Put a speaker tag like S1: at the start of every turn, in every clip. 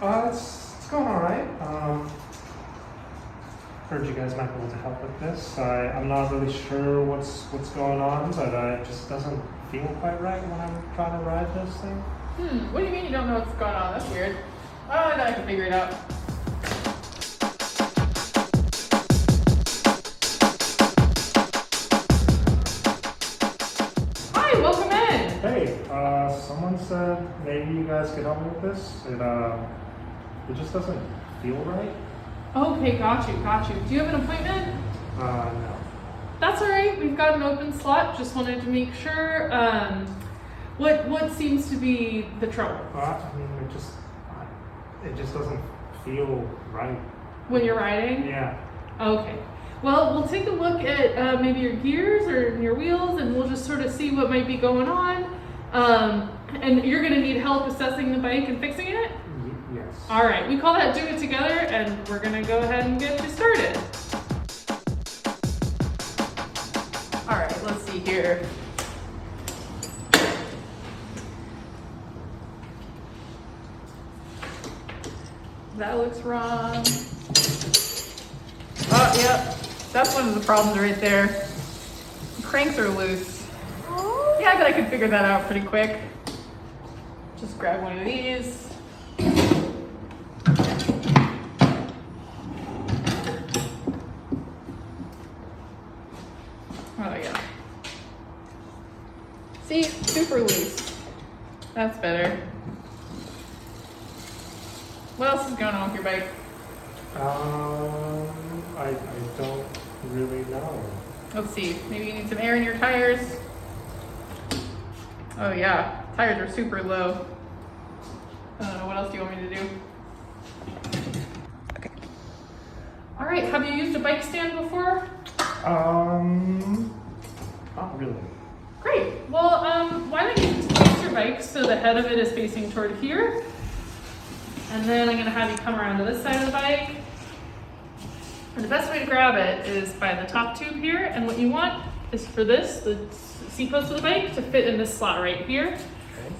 S1: It's going all right. Heard you guys might be able to help with this. I'm not really sure what's going on, but it just doesn't feel quite right when I'm trying to ride this thing.
S2: What do you mean you don't know what's going on? That's weird. Oh, I thought I could figure it out. Hi, welcome in.
S1: Hey, someone said maybe you guys could help me with this. It just doesn't feel right.
S2: Okay, got you. Do you have an appointment?
S1: No.
S2: That's all right. We've got an open slot. Just wanted to make sure. What seems to be the trouble?
S1: I mean, it just doesn't feel right.
S2: When you're riding?
S1: Yeah.
S2: Okay. Well, we'll take a look at maybe your gears or your wheels, and we'll just sort of see what might be going on. And you're going to need help assessing the bike and fixing it?
S1: Yes.
S2: All right. We call that do it together, and we're going to go ahead and get you started. All right. Let's see here. That looks wrong. Oh, yep. That's one of the problems right there. The cranks are loose. Yeah, I bet I could figure that out pretty quick. Just grab one of these. Oh, yeah. See? Super loose. That's better. What else is going on with your bike?
S1: I don't really know.
S2: Let's see. Maybe you need some air in your tires. Oh yeah, tires are super low. What else do you want me to do? Okay. All right. Have you used a bike stand before?
S1: Not really.
S2: Great. Well, why don't you just place your bike so the head of it is facing toward here. And then I'm going to have you come around to this side of the bike. And the best way to grab it is by the top tube here. And what you want is for this, the seat post of the bike, to fit in this slot right here.
S1: Okay.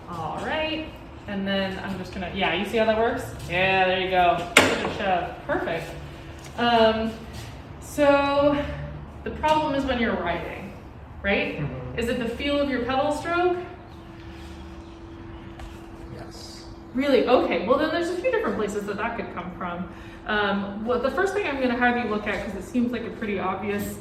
S2: All right. And then I'm just going to, yeah, you see how that works? Yeah, there you go. Give it a shove. Perfect. So the problem is when you're riding, right?
S1: Mm-hmm.
S2: Is it the feel of your pedal stroke? Really? Okay, well then there's a few different places that could come from. Well, the first thing I'm going to have you look at, because it seems like a pretty obvious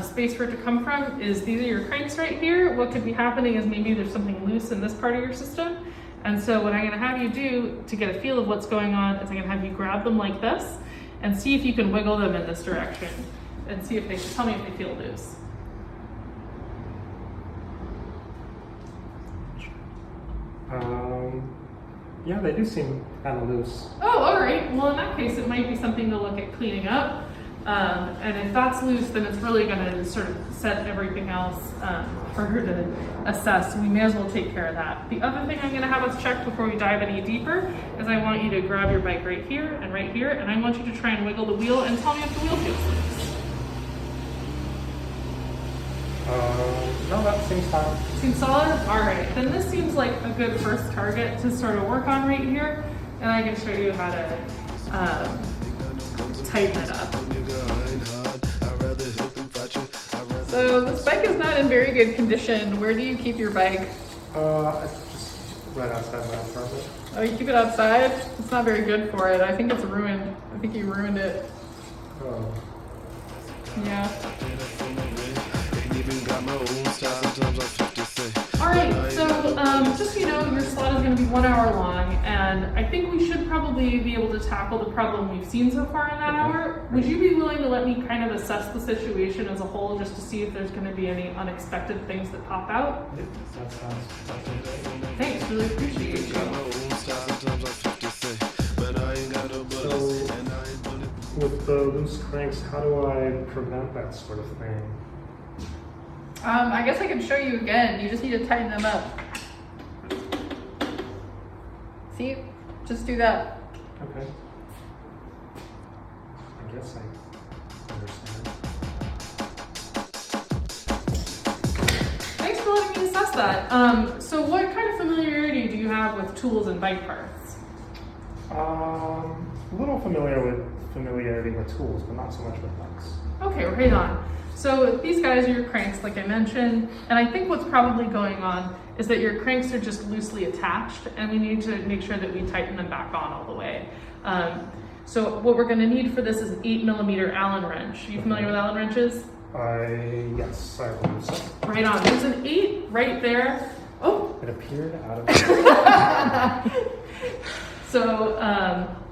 S2: space for it to come from, is these are your cranks right here. What could be happening is maybe there's something loose in this part of your system. And so what I'm going to have you do to get a feel of what's going on is I'm going to have you grab them like this and see if you can wiggle them in this direction and see if they tell me if they feel loose.
S1: Yeah, they do seem kind of loose.
S2: Oh, all right. Well, in that case, it might be something to look at cleaning up. And if that's loose, then it's really going to sort of set everything else for her to assess. So we may as well take care of that. The other thing I'm going to have us check before we dive any deeper is I want you to grab your bike right here, and I want you to try and wiggle the wheel and tell me if the wheel feels loose.
S1: No, that seems fine.
S2: Seems solid? All right. Then this seems like a good first target to sort of work on right here. And I can show you how to tighten it up. So this bike is not in very good condition. Where do you keep your bike?
S1: Just right outside my apartment.
S2: Oh, you keep it outside? It's not very good for it. I think it's ruined. I think you ruined it.
S1: Oh.
S2: Yeah. Alright, so just so you know, your slot is going to be 1 hour long, and I think we should probably be able to tackle the problem we've seen so far in that hour. Would you be willing to let me kind of assess the situation as a whole, just to see if there's going to be any unexpected things that pop out?
S1: That sounds great.
S2: Thanks, really appreciate you.
S1: So, with the loose cranks, how do I prevent that sort of thing?
S2: I guess I can show you again. You just need to tighten them up. See? Just do that.
S1: Okay. I guess I understand.
S2: Thanks for letting me assess that. So what kind of familiarity do you have have with tools and bike parts?
S1: A little familiarity with tools, but not so much with bikes.
S2: Okay, right on. So these guys are your cranks, like I mentioned, and I think what's probably going on is that your cranks are just loosely attached, and we need to make sure that we tighten them back on all the way. So what we're going to need for this is an 8mm Allen wrench. Are you familiar with Allen wrenches?
S1: Yes, I believe so.
S2: Right on. There's an 8 right there. Oh!
S1: It appeared out of
S2: So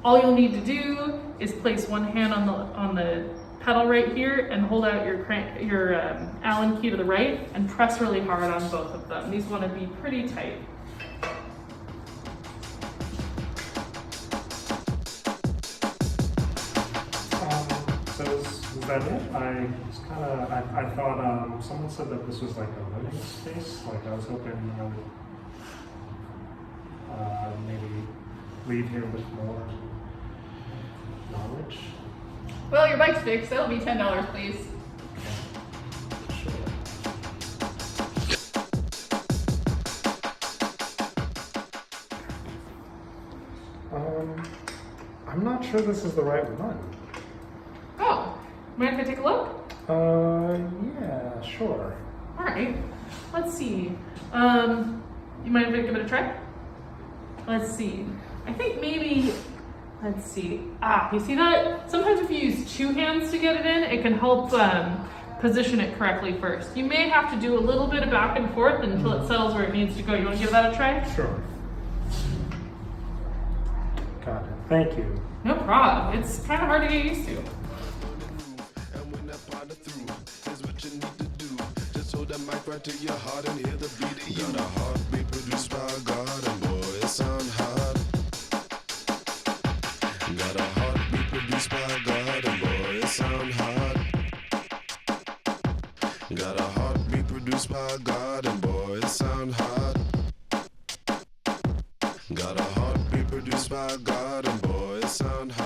S2: all you'll need to do is place one hand on the pedal right here and hold out your Allen key to the right and press really hard on both of them. These want to be pretty tight.
S1: So is that it? I thought someone said that this was like a learning space. Like I was hoping I would maybe leave here with more knowledge.
S3: Well, your bike's fixed. That'll be $10, please.
S1: I'm not sure this is the right one.
S2: Oh, mind if I take a look?
S1: Yeah, sure.
S2: All right, let's see. You mind if I give it a try? Let's see. I think maybe, let's see. You see that? Sometimes if you use two hands to get it in, it can help position it correctly first. You may have to do a little bit of back and forth until it settles where it needs to go. You want to give that a try?
S1: Sure. Got it. Thank you.
S2: No problem. It's kind of hard to get used to.
S4: Right to your heart and hear the beat. Got a heartbeat produced by God, and boy, it sound hard. Got a heartbeat produced by God, and boy, it sound hard. Got a heartbeat produced by God, and boy, it sound hard. Got a heartbeat produced by God, and boy, it sound hard.